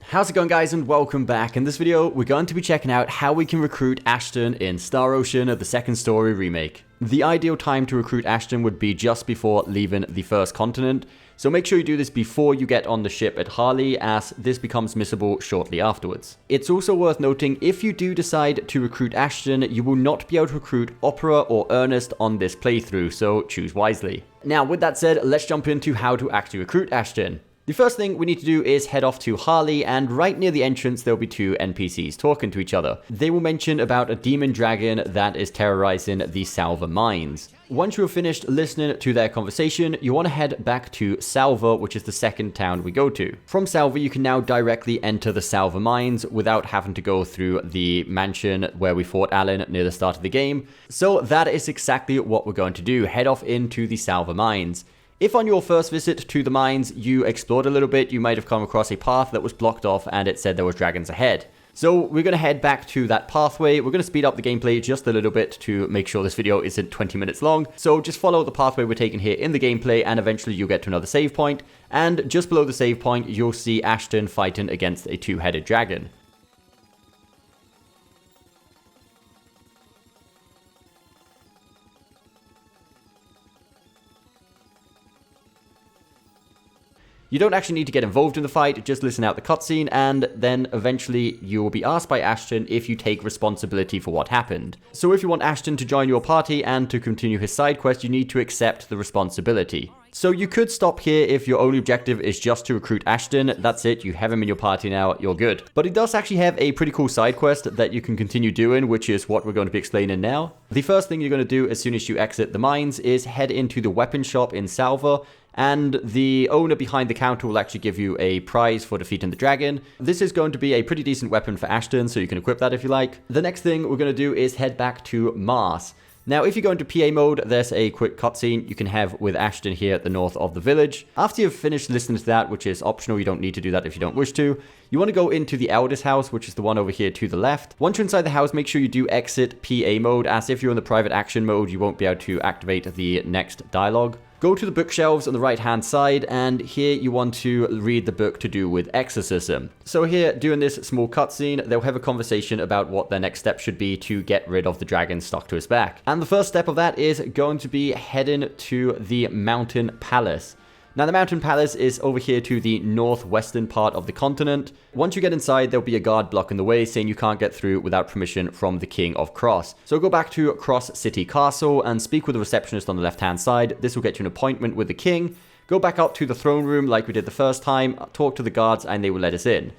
How's it going, guys, and welcome back. In this video, we're going to be checking out how we can recruit Ashton in Star Ocean, the Second Story remake. The ideal time to recruit Ashton would be just before leaving the first continent, so make sure you do this before you get on the ship at Harley, as this becomes missable shortly afterwards. It's also worth noting, if you do decide to recruit Ashton, you will not be able to recruit Opera or Ernest on this playthrough, so choose wisely. Now, with that said, let's jump into how to actually recruit Ashton. The first thing we need to do is head off to Harley, and right near the entrance there'll be two NPCs talking to each other. They will mention about a demon dragon that is terrorizing the Salva mines. Once you have finished listening to their conversation, you want to head back to Salva, which is the second town we go to. From Salva, you can now directly enter the Salva mines without having to go through the mansion where we fought Alan near the start of the game. So that is exactly what we're going to do, head off into the Salva mines. If on your first visit to the mines you explored a little bit, you might have come across a path that was blocked off and it said there was dragons ahead. So we're going to head back to that pathway. We're going to speed up the gameplay just a little bit to make sure this video isn't 20 minutes long. So just follow the pathway we're taking here in the gameplay, and eventually you'll get to another save point. And just below the save point, you'll see Ashton fighting against a two-headed dragon. You don't actually need to get involved in the fight, just listen out the cutscene, and then eventually you will be asked by Ashton if you take responsibility for what happened. So if you want Ashton to join your party and to continue his side quest, you need to accept the responsibility. So you could stop here if your only objective is just to recruit Ashton. That's it, you have him in your party now, you're good. But he does actually have a pretty cool side quest that you can continue doing, which is what we're going to be explaining now. The first thing you're going to do as soon as you exit the mines is head into the weapon shop in Salva, and the owner behind the counter will actually give you a prize for defeating the dragon. This is going to be a pretty decent weapon for Ashton, so you can equip that if you like. The next thing we're going to do is head back to Mars. Now, if you go into PA mode, there's a quick cutscene you can have with Ashton here at the north of the village. After you've finished listening to that, which is optional, you don't need to do that if you don't wish to, you want to go into the eldest house, which is the one over here to the left. Once you're inside the house, make sure you do exit PA mode, as if you're in the private action mode, you won't be able to activate the next dialogue. Go to the bookshelves on the right hand side, and here you want to read the book to do with exorcism. So here, during this small cutscene, they'll have a conversation about what their next step should be to get rid of the dragon stuck to his back. And the first step of that is going to be heading to the Mountain Palace. Now, the Mountain Palace is over here to the northwestern part of the continent. Once you get inside, there'll be a guard blocking the way, saying you can't get through without permission from the King of Cross. So go back to Cross City Castle and speak with the receptionist on the left-hand side. This will get you an appointment with the king. Go back up to the throne room like we did the first time, talk to the guards, and they will let us in.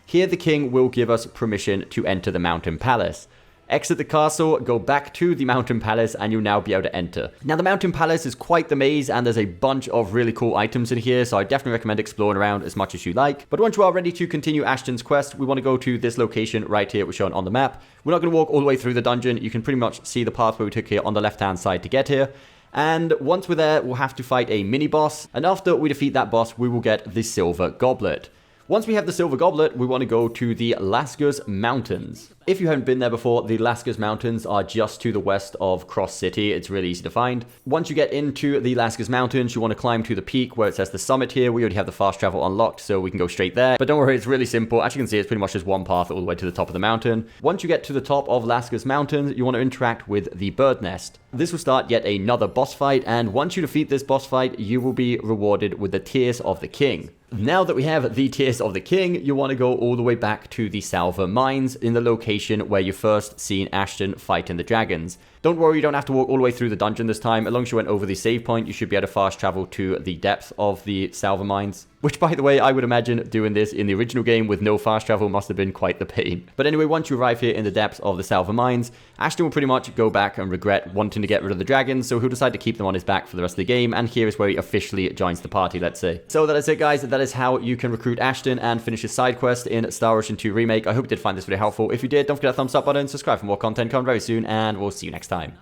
Here, the king will give us permission to enter the Mountain Palace. Exit the castle, go back to the Mountain Palace, and you'll now be able to enter. Now, the Mountain Palace is quite the maze, and there's a bunch of really cool items in here, so I definitely recommend exploring around as much as you like. But once you are ready to continue Ashton's quest, we want to go to this location right here, which is shown on the map. We're not going to walk all the way through the dungeon. You can pretty much see the pathway we took here on the left-hand side to get here. And once we're there, we'll have to fight a mini-boss, and after we defeat that boss, we will get the Silver Goblet. Once we have the Silver Goblet, we want to go to the Lascaux Mountains. If you haven't been there before, the Lascaux Mountains are just to the west of Cross City. It's really easy to find. Once you get into the Lascaux Mountains, you want to climb to the peak where it says the summit here. We already have the fast travel unlocked, so we can go straight there. But don't worry, it's really simple. As you can see, it's pretty much just one path all the way to the top of the mountain. Once you get to the top of Lascaux Mountains, you want to interact with the bird nest. This will start yet another boss fight, and once you defeat this boss fight, you will be rewarded with the Tears of the King. Now that we have the Tears of the King, you want to go all the way back to the Salva mines in the location where you first seen Ashton fighting the dragons. Don't worry, you don't have to walk all the way through the dungeon this time. As long as you went over the save point, you should be able to fast travel to the depth of the Salva mines. Which, by the way, I would imagine doing this in the original game with no fast travel must have been quite the pain. But anyway, once you arrive here in the depths of the Salva mines, Ashton will pretty much go back and regret wanting to get rid of the dragons, so he'll decide to keep them on his back for the rest of the game, and here is where he officially joins the party, let's say. So that is it, guys. That is how you can recruit Ashton and finish his side quest in Star Ocean 2 Remake. I hope you did find this video helpful. If you did, don't forget that thumbs up button, subscribe for more content coming very soon, and we'll see you next time.